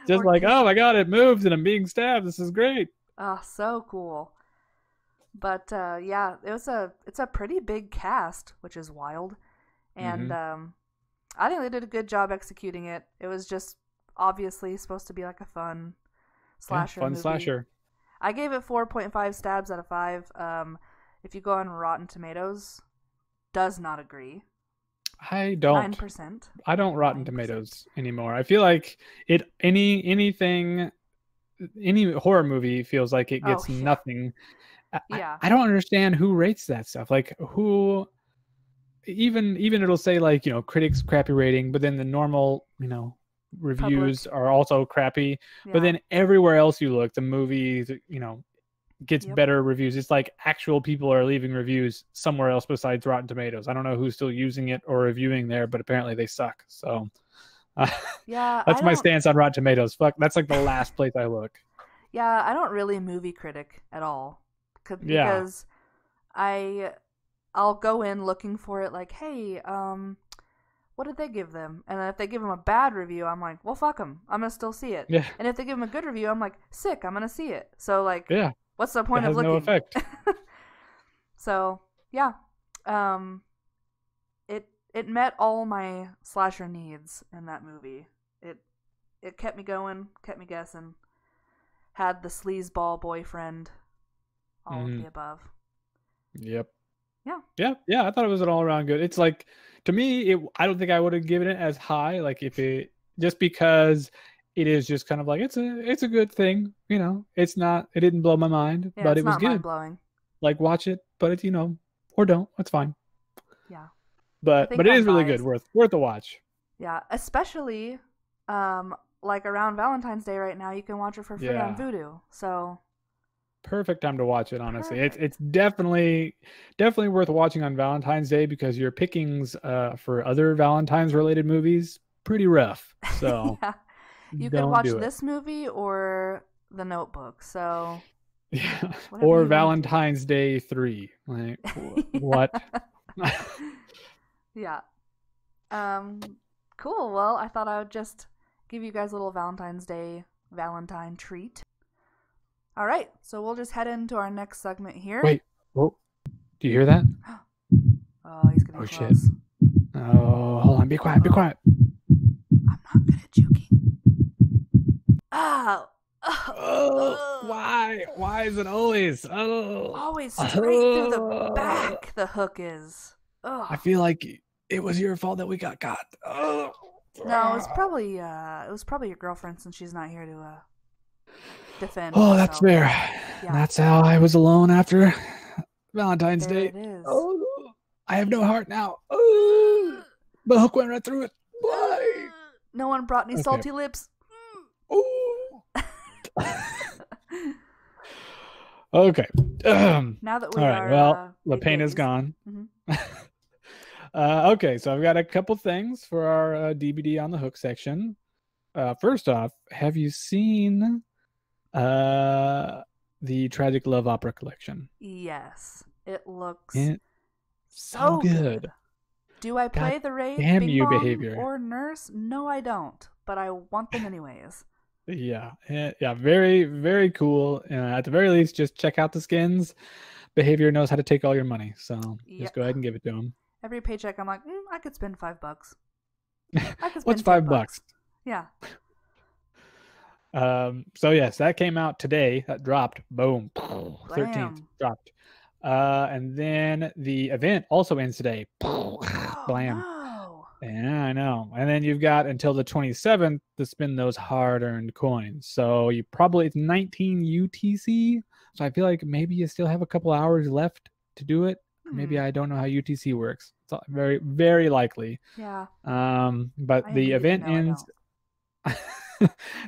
Just like, oh my god, it moved and I'm being stabbed. This is great. Oh, so cool. But it's a pretty big cast, which is wild. And I think they did a good job executing it. It was just obviously supposed to be like a fun slasher movie. Slasher. I gave it 4.5 stabs out of 5. If you go on Rotten Tomatoes, does not agree. I don't. 9%. I don't Rotten 9%. Tomatoes anymore. I feel like any horror movie feels like it gets nothing. I don't understand who rates that stuff. Like, who even it'll say like, you know, critics crappy rating, but then the normal, you know, reviews are also crappy. But then everywhere else you look, the movie, you know, gets better reviews. It's like actual people are leaving reviews somewhere else besides Rotten Tomatoes. I don't know who's still using it or reviewing there, but apparently they suck. So that's my stance on Rotten Tomatoes. Fuck, that's like the last place I look. Yeah, I don't really movie critic at all, because I'll go in looking for it like, hey, what did they give them? And then if they give them a bad review, I'm like, well, fuck them. I'm gonna still see it. Yeah. And if they give them a good review, I'm like, sick. I'm gonna see it. So like, Yeah. what's the It point of has looking? no effect. So yeah, it met all my slasher needs in that movie. It kept me going, kept me guessing. Had the sleazeball boyfriend, all of the above. Yep. Yeah. Yeah. I thought it was an all around good. It's like, to me, I don't think I would have given it as high. Like if it just because it is just kind of like it's a good thing. You know, it didn't blow my mind, Yeah, but it's it was not good. mind blowing. Like watch it, but it's or don't. It's fine. Yeah. But it is really good. Worth a watch. Yeah, especially like around Valentine's Day right now, you can watch it for free on Vudu. So perfect time to watch it, honestly. Perfect. It's definitely worth watching on Valentine's Day because your pickings for other Valentine's related movies pretty rough. So yeah. You could watch this movie or The Notebook. So yeah. whatever Or you want to Valentine's Day 3. Like what? Yeah. Cool. Well, I thought I would just give you guys a little Valentine treat. All right, so we'll just head into our next segment here. Wait. Oh, do you hear that? Oh, he's gonna be close. Shit. Oh, hold on. Be quiet. Be quiet. I'm not good at juking. Ah. Why? Why is it always? Oh. Always straight through the back. The hook is. Ugh. I feel like it was your fault that we got caught. Oh. No, it was probably your girlfriend since she's not here to defend. Oh, that's fair. Yeah. That's how I was alone after Valentine's There Day. it is. Oh, I have no heart now. Oh, the hook went right through it. Why? No one brought any salty lips. Oh. Okay. Now that we all right. are, Well, the big pain is days. gone. Mm-hmm. Okay, so I've got a couple things for our DBD on the hook section. First off, have you seen the Tragic Love Opera Collection? Yes, it looks so good. Do I play the raid damn Bing you, Bong behavior. or nurse? No, I don't, but I want them anyways. Yeah, very, very cool. At the very least, just check out the skins. Behavior knows how to take all your money, so just go ahead and give it to him. Every paycheck, I'm like, I could spend $5. I could spend What's $5? Yeah. So yes, that came out today. That dropped. Boom. 13th dropped. And then the event also ends today. Blam. No. Yeah, I know. And then you've got until the 27th to spend those hard-earned coins. So it's 19 UTC. So I feel like maybe you still have a couple hours left to do it. Maybe I don't know how UTC works. It's very, very likely. Yeah. But the event ends.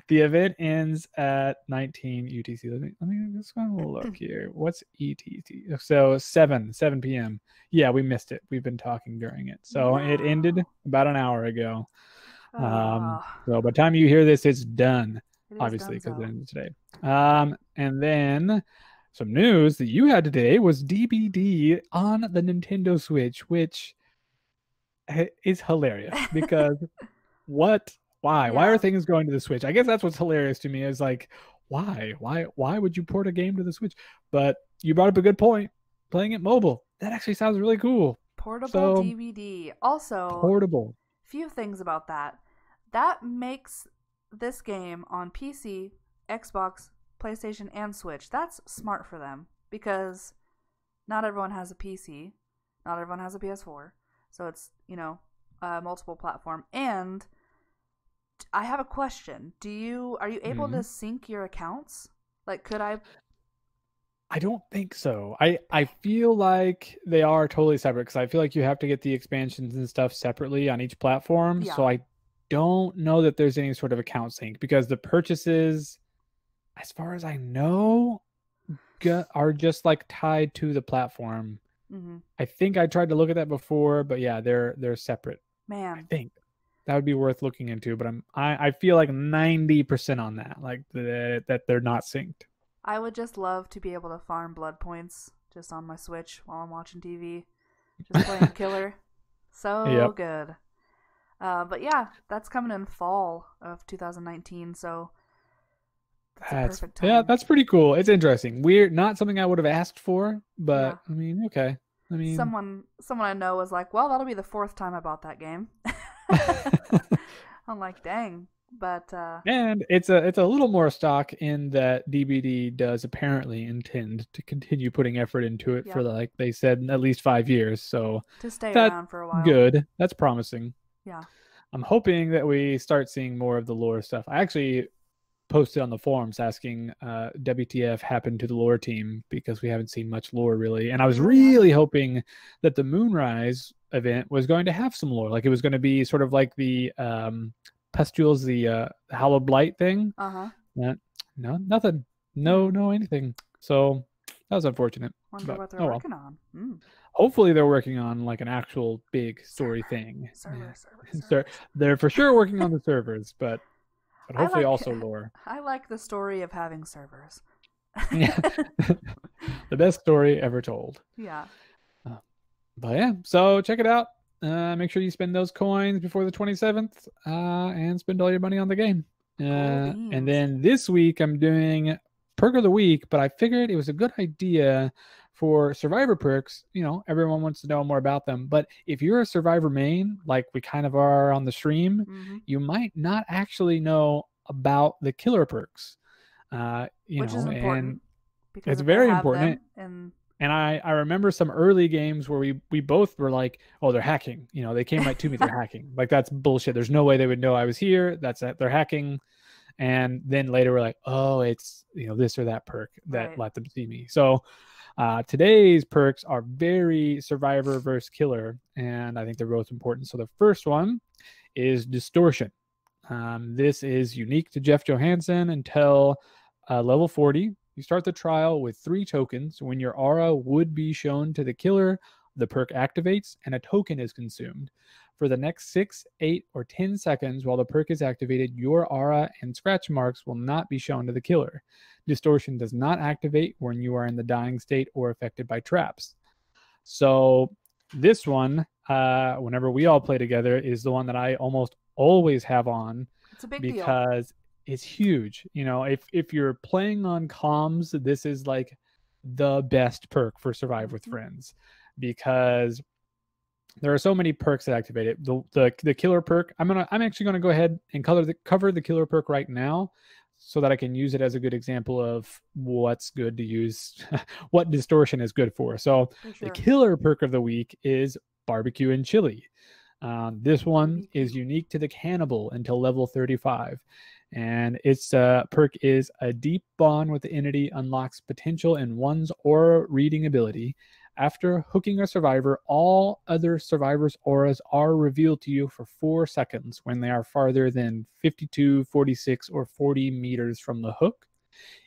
The event ends at 19 UTC. Let me just go and look here. What's ETC? So 7 p.m. Yeah, we missed it. We've been talking during it. So it ended about an hour ago. So by the time you hear this, it's done. Obviously, because it ended today. And then some news that you had today was DBD on the Nintendo Switch, which is hilarious because what? Why? Yeah. Why are things going to the Switch? I guess that's what's hilarious to me is like, why? Why would you port a game to the Switch? But you brought up a good point. Playing it mobile. That actually sounds really cool. Portable DVD. Also, portable. Few things about that. That makes this game on PC, Xbox, PlayStation, and Switch. That's smart for them because not everyone has a PC. Not everyone has a PS4. So it's, multiple platform. And I have a question. Are you able to sync your accounts? Like, could I don't think so. I feel like they are totally separate because I feel like you have to get the expansions and stuff separately on each platform. Yeah. So I don't know that there's any sort of account sync because the purchases, as far as I know, are just like tied to the platform. Mm-hmm. I think I tried to look at that before, but yeah, they're separate. Man, I think that would be worth looking into, but I feel like 90% on that, like that they're not synced. I would just love to be able to farm blood points just on my Switch while I'm watching TV, just playing killer. So good. But yeah, that's coming in fall of 2019, so it's a perfect time. Yeah, that's pretty cool. It's interesting. Weird, not something I would have asked for, Yeah. but I mean, okay. I mean, Someone I know was like, "Well, that'll be the fourth time I bought that game." I'm like, "Dang." But and it's a little more stock in that DBD does apparently intend to continue putting effort into it for, yep, like they said, at least 5 years. So to stay that's around for a while. good. That's promising. Yeah. I'm hoping that we start seeing more of the lore stuff. I actually posted on the forums asking WTF happened to the lore team, because we haven't seen much lore really. And I was really hoping that the Moonrise event was going to have some lore. Like it was going to be sort of like the pustules, the hallowed blight thing. Uh-huh. No, nothing. No anything. So that was unfortunate. Wonder But, what they're oh well. working on. Hopefully they're working on like an actual big story thing. Server. They're for sure working on the servers, but hopefully like, also lore. I like the story of having servers. Yeah. The best story ever told. Yeah. But yeah, so check it out. Make sure you spend those coins before the 27th and spend all your money on the game. And then this week I'm doing perk of the week, but I figured it was a good idea for survivor perks. You know, everyone wants to know more about them, but if you're a survivor main, like we kind of are on the stream, you might not actually know about the killer perks. Which is important, because it's very important. And I remember some early games where we both were like, oh, they're hacking. You know, they came right to me, they're hacking. Like, that's bullshit. There's no way they would know I was here. They're hacking. And then later we're like, oh, it's, you know, this or that perk that let them see me. So today's perks are very survivor versus killer, and I think they're both important. So the first one is distortion. This is unique to Jeff Johansson until level 40. You start the trial with 3 tokens. When your aura would be shown to the killer, the perk activates and a token is consumed. For the next 6, 8, or 10 seconds while the perk is activated, your aura and scratch marks will not be shown to the killer. Distortion does not activate when you are in the dying state or affected by traps. So this one, whenever we all play together, is the one that I almost always have on. It's a big deal because it's huge. You know, if you're playing on comms, this is like the best perk for Survive with Friends, because there are so many perks that activate it. The killer perk, I'm actually gonna go ahead and cover the killer perk right now, so that I can use it as a good example of what's good to use, what distortion is good for. So the killer perk of the week is barbecue and chili. This one is unique to the cannibal until level 35. And its perk is a deep bond with the entity unlocks potential in one's aura reading ability. After hooking a survivor, all other survivors' auras are revealed to you for 4 seconds when they are farther than 52, 46, or 40 meters from the hook.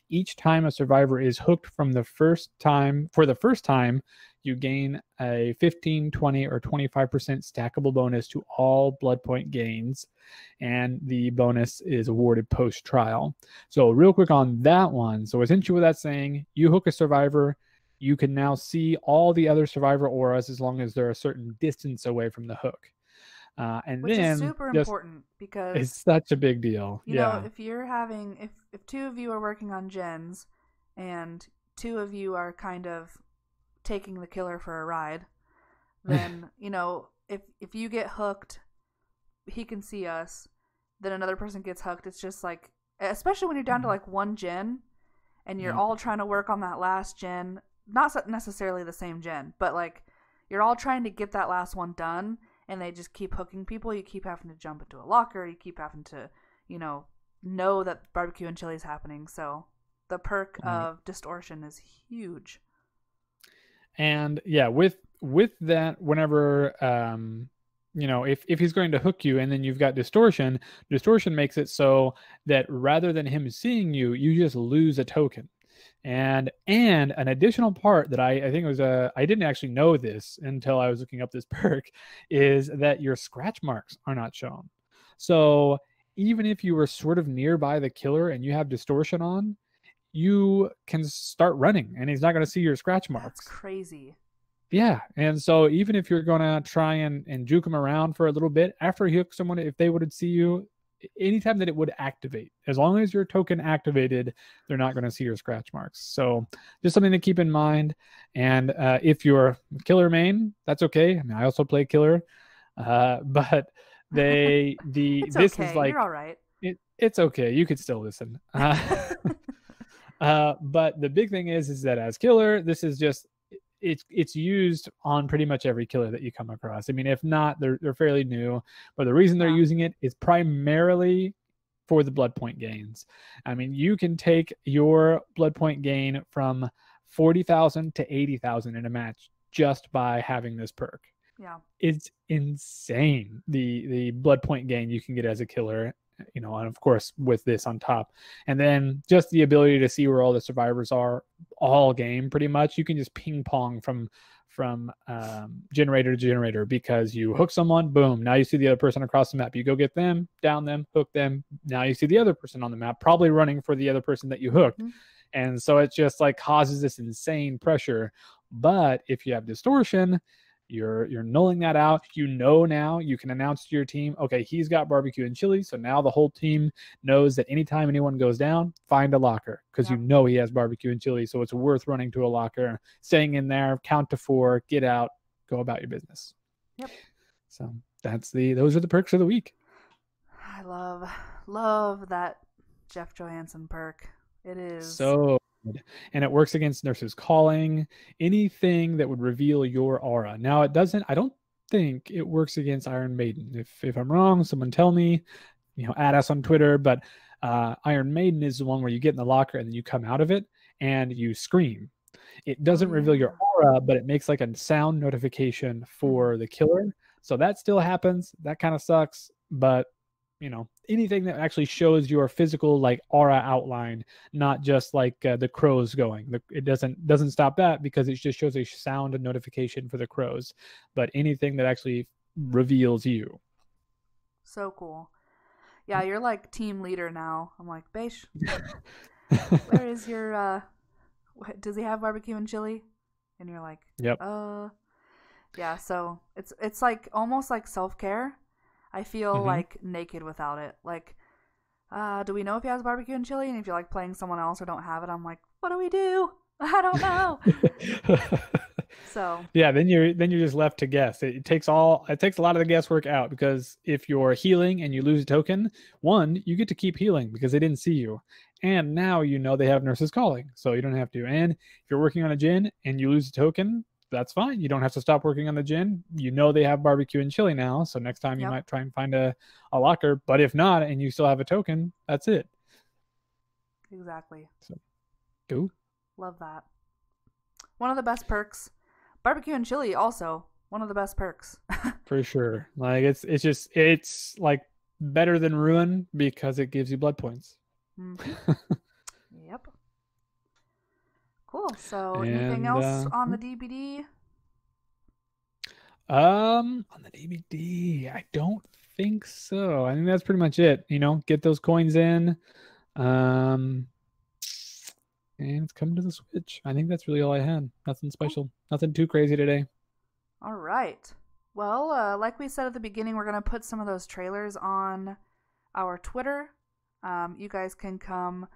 Each time a survivor is hooked for the first time, you gain a 15, 20, or 25% stackable bonus to all blood point gains, and the bonus is awarded post-trial. So real quick on that one. So essentially what that's saying, you hook a survivor, you can now see all the other survivor auras as long as they're a certain distance away from the hook. Which is super important, because it's such a big deal. You know, if you're having, if 2 of you are working on gens and 2 of you are kind of taking the killer for a ride, then, you know, if you get hooked, he can see us, then another person gets hooked. It's just like, especially when you're down to like 1 gen and you're all trying to work on that last gen, not necessarily the same gen, but like you're all trying to get that last one done, and they just keep hooking people. You keep having to jump into a locker. You keep having to, you know that barbecue and chili is happening. So the perk of distortion is huge. And yeah, with that, whenever you know, if he's going to hook you and then you've got distortion makes it so that rather than him seeing you, you just lose a token. And an additional part that I think was I didn't actually know this until I was looking up this perk, is that your scratch marks are not shown. So even if you were sort of nearby the killer and you have distortion on, you can start running and he's not going to see your scratch marks. That's crazy. Yeah, and so even if you're gonna try and juke them around for a little bit, after you hook someone, if they would see you, anytime that it would activate, as long as your token activated, they're not going to see your scratch marks. So just something to keep in mind. And if you're killer main, that's okay. I mean, I also play killer, but It's this is okay. like You're all right. it's okay. You could still listen. But the big thing is that as killer, this is just it's used on pretty much every killer that you come across. I mean, if not, they're fairly new, but the reason they're Yeah. using it is primarily for the blood point gains. I mean, you can take your blood point gain from 40,000 to 80,000 in a match just by having this perk. Yeah. It's insane the blood point gain you can get as a killer, you know, and of course with this on top, and then just the ability to see where all the survivors are all game. Pretty much you can just ping pong from generator to generator, because you hook someone, boom, now you see the other person across the map, you go get them, down them, hook them, now you see the other person on the map probably running for the other person that you hooked. And so it just like causes this insane pressure. But if you have distortion, you're nulling that out. You know, now you can announce to your team, okay, he's got barbecue and chili. So now the whole team knows that anytime anyone goes down, find a locker, because you know he has barbecue and chili. So it's worth running to a locker, staying in there, count to 4, get out, go about your business. Yep. So those are the perks of the week. I love that Jeff Johansson perk. It is so good. And it works against Nurse's Calling, anything that would reveal your aura. Now it doesn't, I don't think it works against Iron Maiden. If I'm wrong, someone tell me, you know, add us on Twitter. But Iron Maiden is the one where you get in the locker and then you come out of it and you scream. It doesn't reveal your aura, but it makes like a sound notification for the killer. So that still happens. That kind of sucks. But you know, anything that actually shows your physical like aura outline, not just like the crows going. It doesn't stop that, because it just shows a sound and notification for the crows. But anything that actually reveals you. So cool. Yeah, you're like team leader now. I'm like, Beish, where is your does he have barbecue and chili? And you're like, yep. Yeah, so it's like almost like self-care. I feel like naked without it. Like, do we know if he has barbecue and chili? And if you're like playing someone else or don't have it, I'm like, what do we do? I don't know. So yeah, then you're just left to guess. It takes a lot of the guesswork out, because if you're healing and you lose a token, one, you get to keep healing because they didn't see you, and now you know they have Nurse's Calling, so you don't have to. And if you're working on a gin and you lose a token, that's fine. You don't have to stop working on the gin. You know they have barbecue and chili now, so next time you might try and find a locker. But if not, and you still have a token, that's it. Exactly. So, go. Love that. One of the best perks. Barbecue and chili also one of the best perks. For sure. Like it's like better than Ruin because it gives you blood points. Yep. Cool. So anything else on the DBD? On the DBD, I don't think so. I think that's pretty much it. You know, get those coins in. And it's coming to the Switch. I think that's really all I had. Nothing special. Nothing too crazy today. All right. Well, like we said at the beginning, we're going to put some of those trailers on our Twitter. You guys can come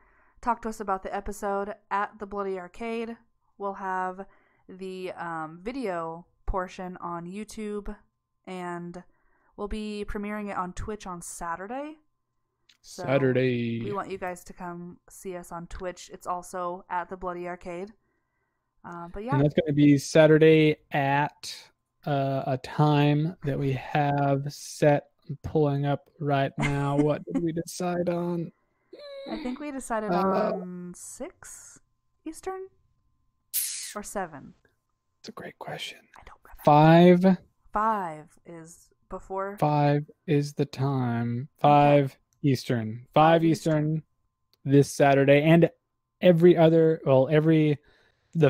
talk to us about the episode at the Bloody Arcade. We'll have the video portion on YouTube, and we'll be premiering it on Twitch on Saturday. So we want you guys to come see us on Twitch. It's also at the Bloody Arcade. But yeah. And that's going to be Saturday at a time that we have set. I'm pulling up right now. What did we decide on? I think we decided on 6 Eastern or 7. That's a great question. I don't remember. 5. 5 is before. 5 is the time. 5 Eastern. 5 Eastern this Saturday, and the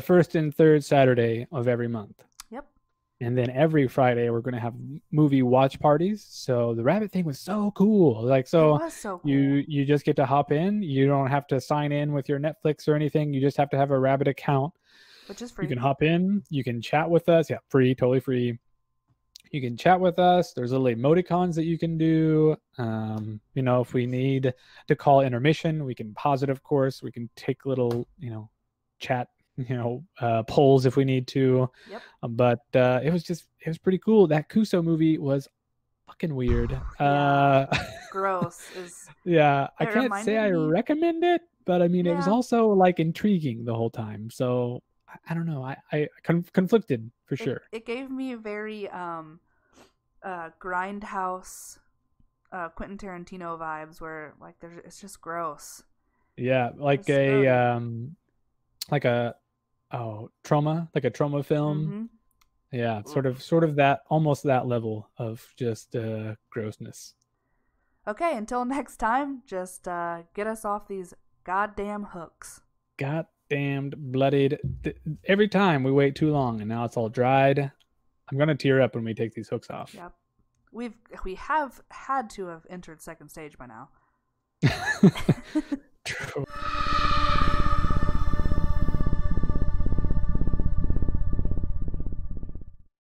first and third Saturday of every month. Yep. And then every Friday we're going to have movie watch parties. So the rabbit thing was so cool. Like, so, it was so cool. you just get to hop in. You don't have to sign in with your Netflix or anything. You just have to have a rabbit account. which is free. You can hop in. You can chat with us. Yeah, free, totally free. You can chat with us. There's little emoticons that you can do. If we need to call intermission, we can pause it, of course. We can take little, chat, polls if we need to. Yep. But it was pretty cool. That Kuso movie was fucking weird. Gross is. Yeah, I It can't say I reminded me- recommend it, but I mean, it was Yeah. also like intriguing the whole time. So I don't know. I conflicted for sure. It gave me a very grindhouse Quentin Tarantino vibes where like it's just gross. Yeah, like It's really- trauma, like a trauma film. Mhm. Yeah, sort of that, almost that level of just grossness. Okay, until next time, just get us off these goddamn hooks. Goddamned bloodied. Every time we wait too long and now it's all dried. I'm gonna tear up when we take these hooks off. Yep. We have had to have entered second stage by now. True.